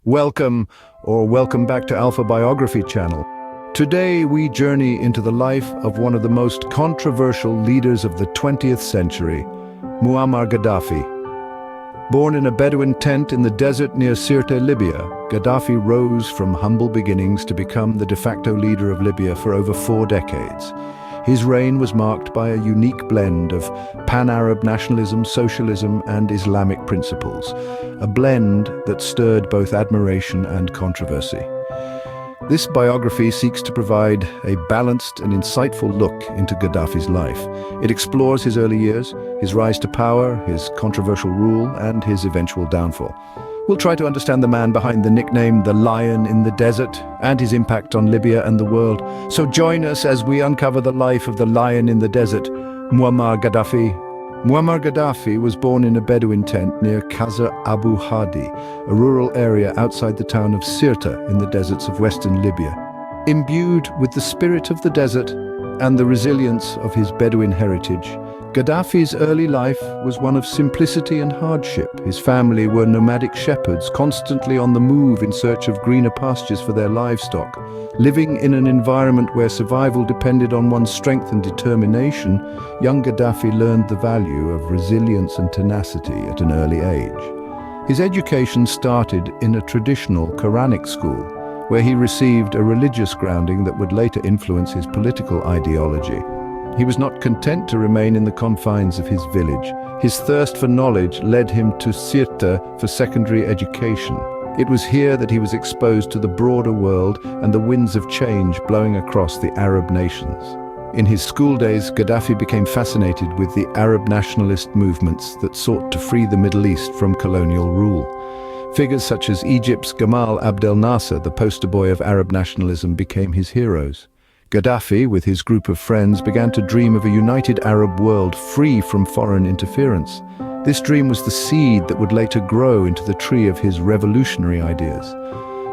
Welcome back to Alpha Biography channel. Today we journey into the life of one of the most controversial leaders of the 20th century, Muammar Gaddafi. Born in a Bedouin tent in the desert near Sirte, Libya, Gaddafi rose from humble beginnings to become the de facto leader of Libya for over 4 decades. His reign was marked by a unique blend of pan-Arab nationalism, socialism, and Islamic principles, a blend that stirred both admiration and controversy. This biography seeks to provide a balanced and insightful look into Gaddafi's life. It explores his early years, his rise to power, his controversial rule, and his eventual downfall. We'll try to understand the man behind the nickname the Lion in the Desert and his impact on Libya and the world. So join us as we uncover the life of the Lion in the Desert, Muammar Gaddafi. Muammar Gaddafi was born in a Bedouin tent near Qasr Abu Hadi, a rural area outside the town of Sirte in the deserts of western Libya. Imbued with the spirit of the desert and the resilience of his Bedouin heritage, Gaddafi's early life was one of simplicity and hardship. His family were nomadic shepherds, constantly on the move in search of greener pastures for their livestock. Living in an environment where survival depended on one's strength and determination, young Gaddafi learned the value of resilience and tenacity at an early age. His education started in a traditional Quranic school, where he received a religious grounding that would later influence his political ideology. He was not content to remain in the confines of his village. His thirst for knowledge led him to Sirte for secondary education. It was here that he was exposed to the broader world and the winds of change blowing across the Arab nations. In his school days, Gaddafi became fascinated with the Arab nationalist movements that sought to free the Middle East from colonial rule. Figures such as Egypt's Gamal Abdel Nasser, the poster boy of Arab nationalism, became his heroes. Gaddafi, with his group of friends, began to dream of a united Arab world free from foreign interference. This dream was the seed that would later grow into the tree of his revolutionary ideas.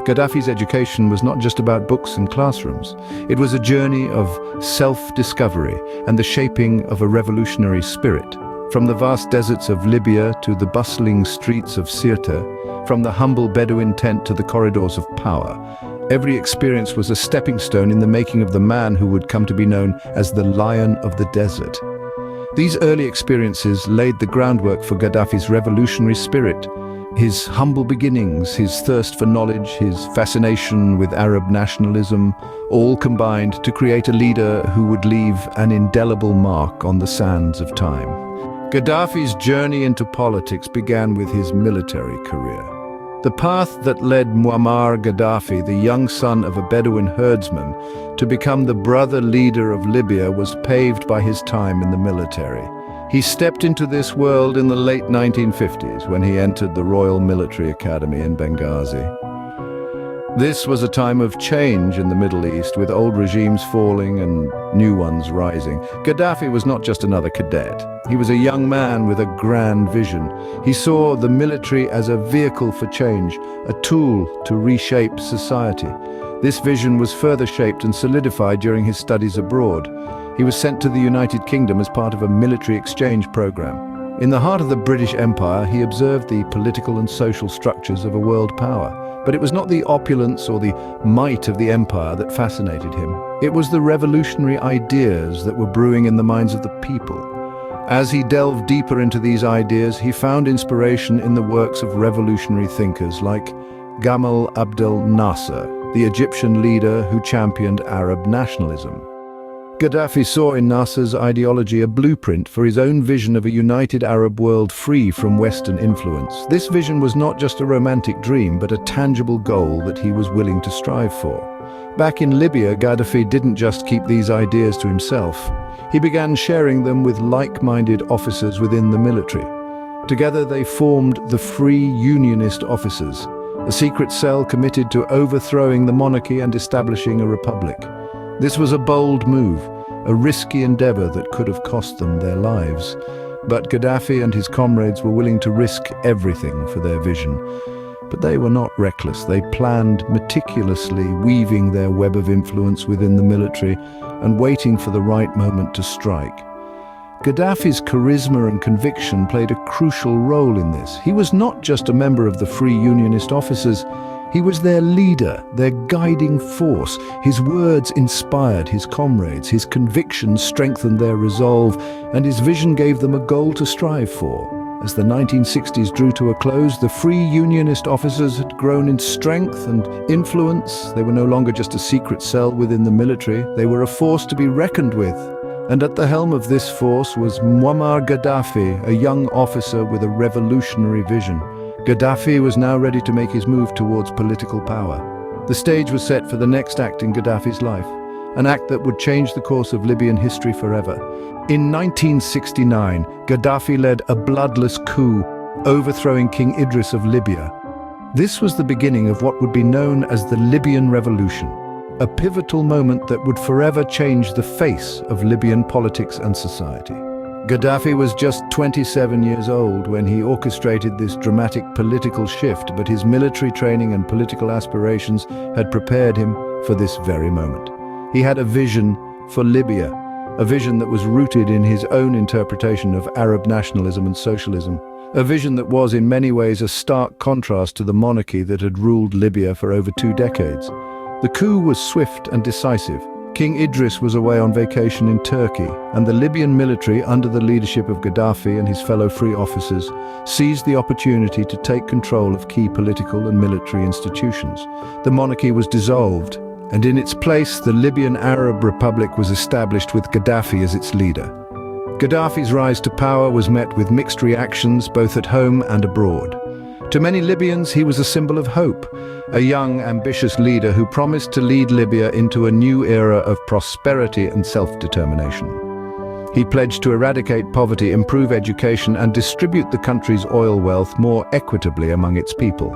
Gaddafi's education was not just about books and classrooms. It was a journey of self-discovery and the shaping of a revolutionary spirit. From the vast deserts of Libya to the bustling streets of Sirte, from the humble Bedouin tent to the corridors of power, every experience was a stepping stone in the making of the man who would come to be known as the Lion of the Desert. These early experiences laid the groundwork for Gaddafi's revolutionary spirit. His humble beginnings, his thirst for knowledge, his fascination with Arab nationalism, all combined to create a leader who would leave an indelible mark on the sands of time. Gaddafi's journey into politics began with his military career. The path that led Muammar Gaddafi, the young son of a Bedouin herdsman, to become the brother leader of Libya was paved by his time in the military. He stepped into this world in the late 1950s when he entered the Royal Military Academy in Benghazi. This was a time of change in the Middle East, with old regimes falling and new ones rising. Gaddafi was not just another cadet. He was a young man with a grand vision. He saw the military as a vehicle for change, a tool to reshape society. This vision was further shaped and solidified during his studies abroad. He was sent to the United Kingdom as part of a military exchange program. In the heart of the British Empire, he observed the political and social structures of a world power. But it was not the opulence or the might of the empire that fascinated him. It was the revolutionary ideas that were brewing in the minds of the people. As he delved deeper into these ideas, he found inspiration in the works of revolutionary thinkers like Gamal Abdel Nasser, the Egyptian leader who championed Arab nationalism. Gaddafi saw in Nasser's ideology a blueprint for his own vision of a united Arab world free from Western influence. This vision was not just a romantic dream, but a tangible goal that he was willing to strive for. Back in Libya, Gaddafi didn't just keep these ideas to himself. He began sharing them with like-minded officers within the military. Together they formed the Free Unionist Officers, a secret cell committed to overthrowing the monarchy and establishing a republic. This was a bold move, a risky endeavor that could have cost them their lives. But Gaddafi and his comrades were willing to risk everything for their vision. But they were not reckless. They planned meticulously, weaving their web of influence within the military and waiting for the right moment to strike. Gaddafi's charisma and conviction played a crucial role in this. He was not just a member of the Free Unionist Officers, He was their leader, their guiding force. His words inspired his comrades, his convictions strengthened their resolve, and his vision gave them a goal to strive for. As the 1960s drew to a close, the Free Unionist officers had grown in strength and influence. They were no longer just a secret cell within the military. They were a force to be reckoned with. And at the helm of this force was Muammar Gaddafi, a young officer with a revolutionary vision. Gaddafi was now ready to make his move towards political power. The stage was set for the next act in Gaddafi's life, an act that would change the course of Libyan history forever. In 1969, Gaddafi led a bloodless coup, overthrowing King Idris of Libya. This was the beginning of what would be known as the Libyan Revolution, a pivotal moment that would forever change the face of Libyan politics and society. Gaddafi was just 27 years old when he orchestrated this dramatic political shift, but his military training and political aspirations had prepared him for this very moment. He had a vision for Libya, a vision that was rooted in his own interpretation of Arab nationalism and socialism, a vision that was in many ways a stark contrast to the monarchy that had ruled Libya for over 2 decades. The coup was swift and decisive. King Idris was away on vacation in Turkey, and the Libyan military, under the leadership of Gaddafi and his fellow free officers, seized the opportunity to take control of key political and military institutions. The monarchy was dissolved, and in its place, the Libyan Arab Republic was established with Gaddafi as its leader. Gaddafi's rise to power was met with mixed reactions, both at home and abroad. To many Libyans, he was a symbol of hope, a young, ambitious leader who promised to lead Libya into a new era of prosperity and self-determination. He pledged to eradicate poverty, improve education, and distribute the country's oil wealth more equitably among its people.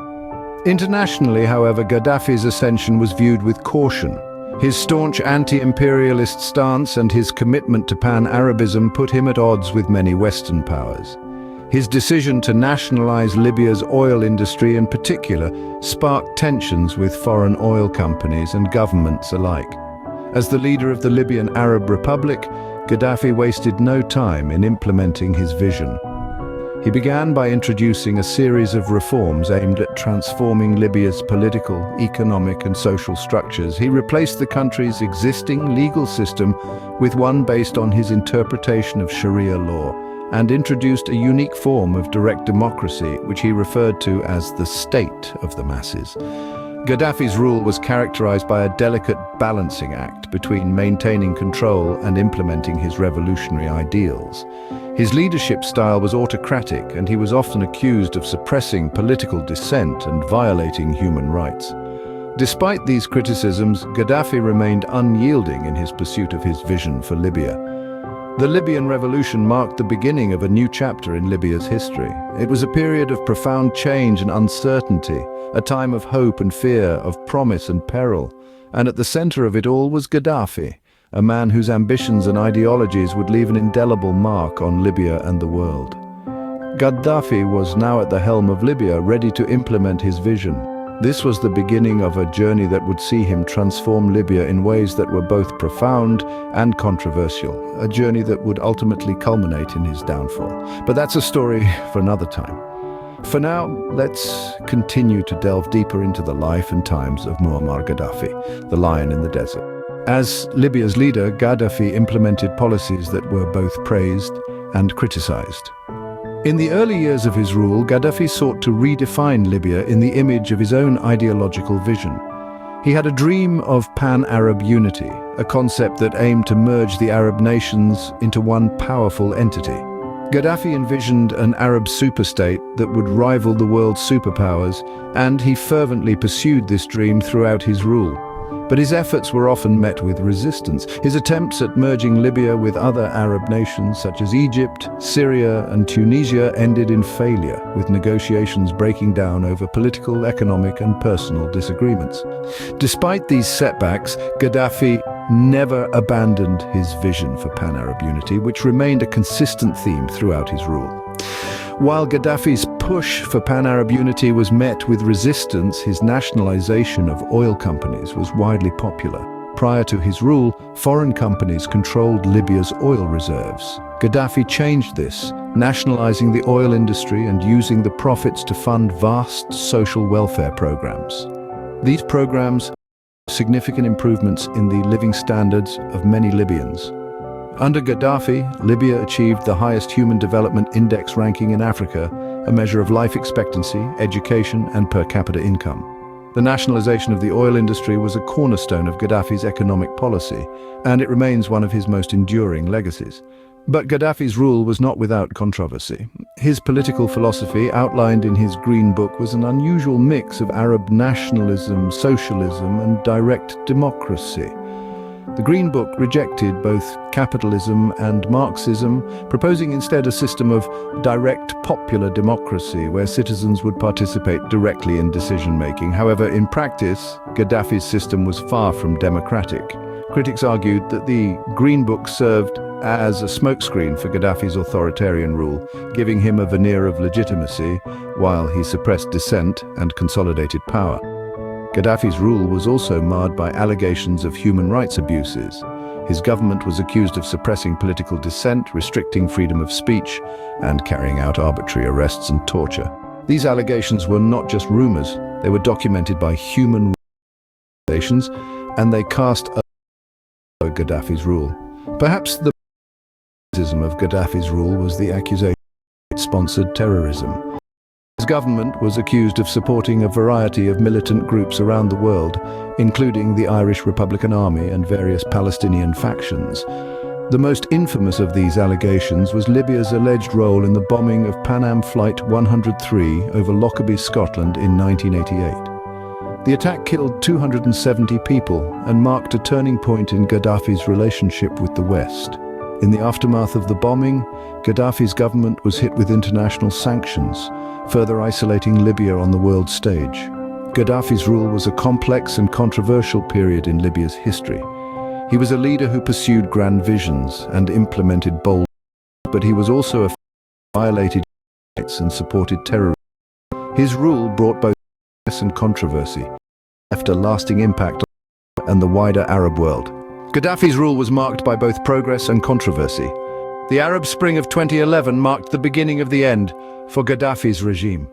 Internationally, however, Gaddafi's ascension was viewed with caution. His staunch anti-imperialist stance and his commitment to pan-Arabism put him at odds with many Western powers. His decision to nationalize Libya's oil industry in particular sparked tensions with foreign oil companies and governments alike. As the leader of the Libyan Arab Republic, Gaddafi wasted no time in implementing his vision. He began by introducing a series of reforms aimed at transforming Libya's political, economic, and social structures. He replaced the country's existing legal system with one based on his interpretation of Sharia law, and introduced a unique form of direct democracy, which he referred to as the state of the masses. Gaddafi's rule was characterized by a delicate balancing act between maintaining control and implementing his revolutionary ideals. His leadership style was autocratic, and he was often accused of suppressing political dissent and violating human rights. Despite these criticisms, Gaddafi remained unyielding in his pursuit of his vision for Libya. The Libyan Revolution marked the beginning of a new chapter in Libya's history. It was a period of profound change and uncertainty, a time of hope and fear, of promise and peril. And at the center of it all was Gaddafi, a man whose ambitions and ideologies would leave an indelible mark on Libya and the world. Gaddafi was now at the helm of Libya, ready to implement his vision. This was the beginning of a journey that would see him transform Libya in ways that were both profound and controversial, a journey that would ultimately culminate in his downfall. But that's a story for another time. For now, let's continue to delve deeper into the life and times of Muammar Gaddafi, the lion in the desert. As Libya's leader, Gaddafi implemented policies that were both praised and criticized. In the early years of his rule, Gaddafi sought to redefine Libya in the image of his own ideological vision. He had a dream of pan-Arab unity, a concept that aimed to merge the Arab nations into one powerful entity. Gaddafi envisioned an Arab superstate that would rival the world's superpowers, and he fervently pursued this dream throughout his rule. But his efforts were often met with resistance. His attempts at merging Libya with other Arab nations such as Egypt, Syria, and Tunisia ended in failure, with negotiations breaking down over political, economic, and personal disagreements. Despite these setbacks, Gaddafi never abandoned his vision for pan-Arab unity, which remained a consistent theme throughout his rule. While Gaddafi's push for pan-Arab unity was met with resistance, his nationalization of oil companies was widely popular. Prior to his rule, foreign companies controlled Libya's oil reserves. Gaddafi changed this, nationalizing the oil industry and using the profits to fund vast social welfare programs. These programs significant improvements in the living standards of many Libyans. Under Gaddafi, Libya achieved the highest Human Development Index ranking in Africa, a measure of life expectancy, education, and per capita income. The nationalization of the oil industry was a cornerstone of Gaddafi's economic policy, and it remains one of his most enduring legacies. But Gaddafi's rule was not without controversy. His political philosophy, outlined in his Green Book, was an unusual mix of Arab nationalism, socialism, and direct democracy. The Green Book rejected both capitalism and Marxism, proposing instead a system of direct popular democracy where citizens would participate directly in decision-making. However, in practice, Gaddafi's system was far from democratic. Critics argued that the Green Book served as a smokescreen for Gaddafi's authoritarian rule, giving him a veneer of legitimacy while he suppressed dissent and consolidated power. Gaddafi's rule was also marred by allegations of human rights abuses. His government was accused of suppressing political dissent, restricting freedom of speech, and carrying out arbitrary arrests and torture. These allegations were not just rumors, they were documented by human rights organizations, and they cast a Gaddafi's rule. Perhaps the criticism of Gaddafi's rule was the accusation that it sponsored terrorism. His government was accused of supporting a variety of militant groups around the world, including the Irish Republican Army and various Palestinian factions. The most infamous of these allegations was Libya's alleged role in the bombing of Pan Am Flight 103 over Lockerbie, Scotland in 1988. The attack killed 270 people and marked a turning point in Gaddafi's relationship with the West. In the aftermath of the bombing, Gaddafi's government was hit with international sanctions, further isolating Libya on the world stage. Gaddafi's rule was a complex and controversial period in Libya's history. He was a leader who pursued grand visions and implemented bold, but he was also a who violated human rights and supported terrorism. His rule brought both success and controversy, left a lasting impact on Libya and the wider Arab world. Gaddafi's rule was marked by both progress and controversy. The Arab Spring of 2011 marked the beginning of the end for Gaddafi's regime.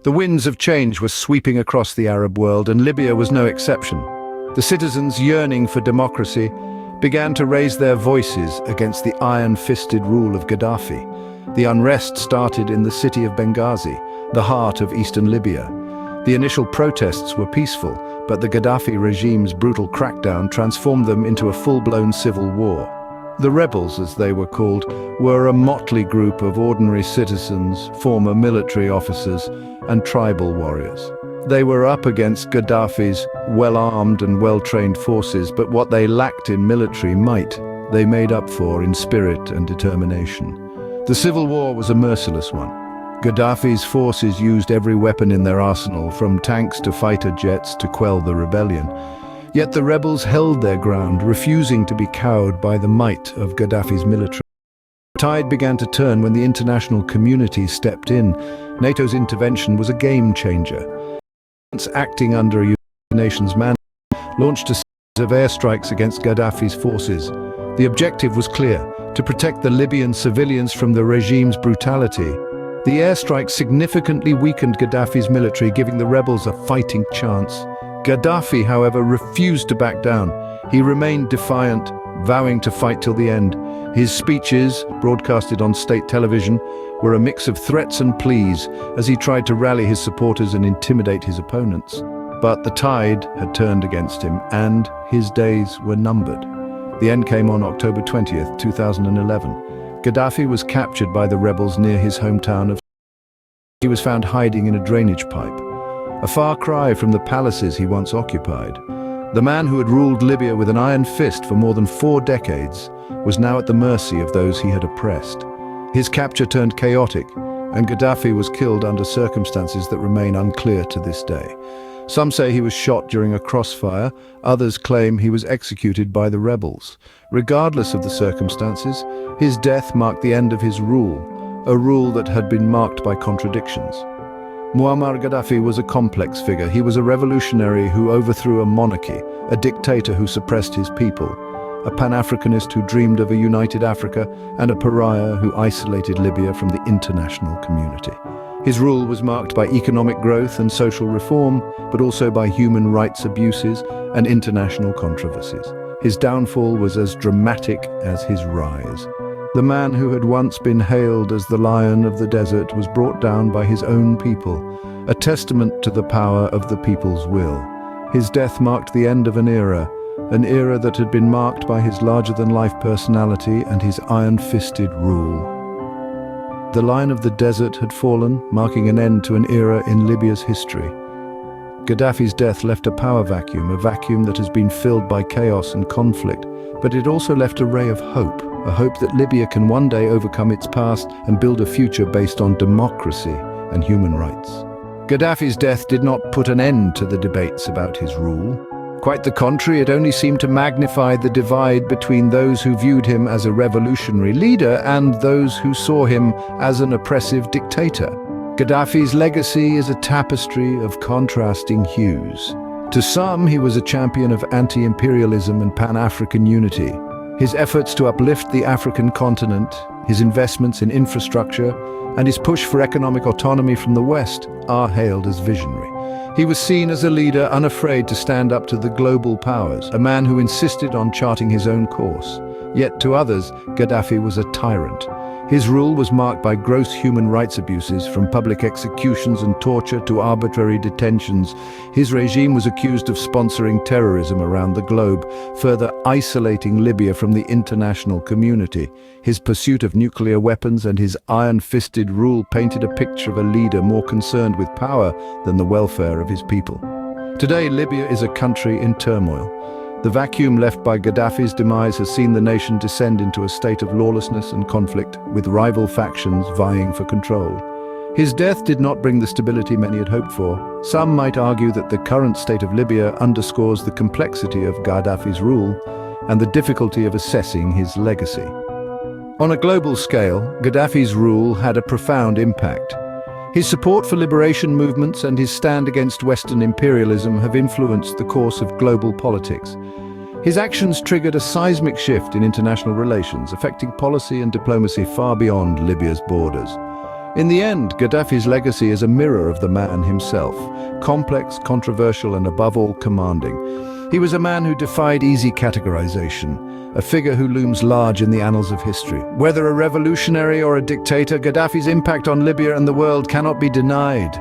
The winds of change were sweeping across the Arab world, and Libya was no exception. The citizens yearning for democracy began to raise their voices against the iron-fisted rule of Gaddafi. The unrest started in the city of Benghazi, the heart of eastern Libya. The initial protests were peaceful, but the Gaddafi regime's brutal crackdown transformed them into a full-blown civil war. The rebels, as they were called, were a motley group of ordinary citizens, former military officers, and tribal warriors. They were up against Gaddafi's well-armed and well-trained forces, but what they lacked in military might, they made up for in spirit and determination. The civil war was a merciless one. Gaddafi's forces used every weapon in their arsenal, from tanks to fighter jets, to quell the rebellion. Yet the rebels held their ground, refusing to be cowed by the might of Gaddafi's military. The tide began to turn when the international community stepped in. NATO's intervention was a game changer. France, acting under a United Nations mandate, launched a series of airstrikes against Gaddafi's forces. The objective was clear: to protect the Libyan civilians from the regime's brutality. The airstrike significantly weakened Gaddafi's military, giving the rebels a fighting chance. Gaddafi, however, refused to back down. He remained defiant, vowing to fight till the end. His speeches, broadcasted on state television, were a mix of threats and pleas as he tried to rally his supporters and intimidate his opponents. But the tide had turned against him, and his days were numbered. The end came on October 20th, 2011. Gaddafi was captured by the rebels near his hometown of. He was found hiding in a drainage pipe, a far cry from the palaces he once occupied. The man who had ruled Libya with an iron fist for more than 4 decades was now at the mercy of those he had oppressed. His capture turned chaotic, and Gaddafi was killed under circumstances that remain unclear to this day. Some say he was shot during a crossfire, others claim he was executed by the rebels. Regardless of the circumstances, his death marked the end of his rule, a rule that had been marked by contradictions. Muammar Gaddafi was a complex figure. He was a revolutionary who overthrew a monarchy, a dictator who suppressed his people, a Pan-Africanist who dreamed of a united Africa, and a pariah who isolated Libya from the international community. His rule was marked by economic growth and social reform, but also by human rights abuses and international controversies. His downfall was as dramatic as his rise. The man who had once been hailed as the lion of the desert was brought down by his own people, a testament to the power of the people's will. His death marked the end of an era that had been marked by his larger-than-life personality and his iron-fisted rule. The lion of the desert had fallen, marking an end to an era in Libya's history. Gaddafi's death left a power vacuum, a vacuum that has been filled by chaos and conflict, but it also left a ray of hope, a hope that Libya can one day overcome its past and build a future based on democracy and human rights. Gaddafi's death did not put an end to the debates about his rule. Quite the contrary, it only seemed to magnify the divide between those who viewed him as a revolutionary leader and those who saw him as an oppressive dictator. Gaddafi's legacy is a tapestry of contrasting hues. To some, he was a champion of anti-imperialism and Pan-African unity. His efforts to uplift the African continent, his investments in infrastructure, and his push for economic autonomy from the West are hailed as visionary. He was seen as a leader unafraid to stand up to the global powers, a man who insisted on charting his own course. Yet to others, Gaddafi was a tyrant. His rule was marked by gross human rights abuses, from public executions and torture to arbitrary detentions. His regime was accused of sponsoring terrorism around the globe, further isolating Libya from the international community. His pursuit of nuclear weapons and his iron-fisted rule painted a picture of a leader more concerned with power than the welfare of his people. Today, Libya is a country in turmoil. The vacuum left by Gaddafi's demise has seen the nation descend into a state of lawlessness and conflict, with rival factions vying for control. His death did not bring the stability many had hoped for. Some might argue that the current state of Libya underscores the complexity of Gaddafi's rule and the difficulty of assessing his legacy. On a global scale, Gaddafi's rule had a profound impact. His support for liberation movements and his stand against Western imperialism have influenced the course of global politics. His actions triggered a seismic shift in international relations, affecting policy and diplomacy far beyond Libya's borders. In the end, Gaddafi's legacy is a mirror of the man himself, complex, controversial, and above all commanding. He was a man who defied easy categorization, a figure who looms large in the annals of history. Whether a revolutionary or a dictator, Gaddafi's impact on Libya and the world cannot be denied.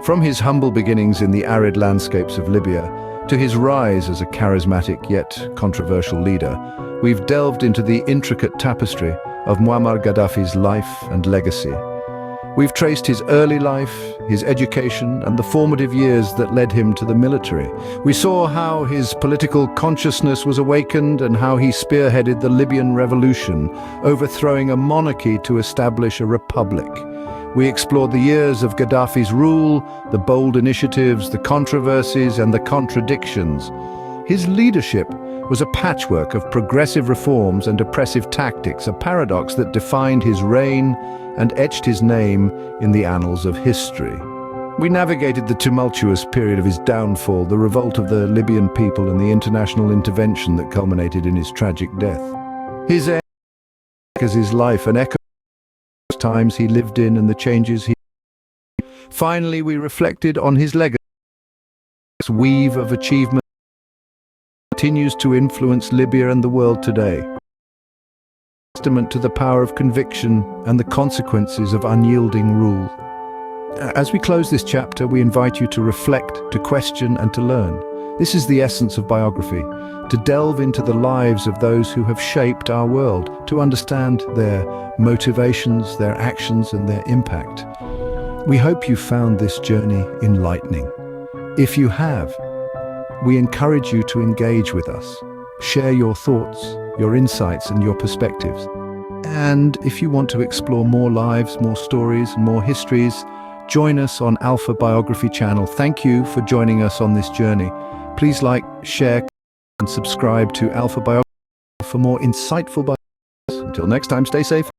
From his humble beginnings in the arid landscapes of Libya to his rise as a charismatic yet controversial leader, we've delved into the intricate tapestry of Muammar Gaddafi's life and legacy. We've traced his early life, his education, and the formative years that led him to the military. We saw how his political consciousness was awakened and how he spearheaded the Libyan Revolution, overthrowing a monarchy to establish a republic. We explored the years of Gaddafi's rule, the bold initiatives, the controversies, and the contradictions. His leadership was a patchwork of progressive reforms and oppressive tactics, a paradox that defined his reign and etched his name in the annals of history. We navigated the tumultuous period of his downfall, the revolt of the Libyan people, and the international intervention that culminated in his tragic death. His end as his life, an echo of the times he lived in and the changes he made. Finally, we reflected on his legacy, this weave of achievement continues to influence Libya and the world today. Testament to the power of conviction and the consequences of unyielding rule. As we close this chapter, we invite you to reflect, to question, and to learn. This is the essence of biography, to delve into the lives of those who have shaped our world, to understand their motivations, their actions, and their impact. We hope you found this journey enlightening. If you have, we encourage you to engage with us. Share your thoughts, your insights, and your perspectives. And if you want to explore more lives, more stories, and more histories, join us on Alpha Biography channel. Thank you for joining us on this journey. Please like, share, and subscribe to Alpha Biography for more insightful biographies. Until next time, stay safe.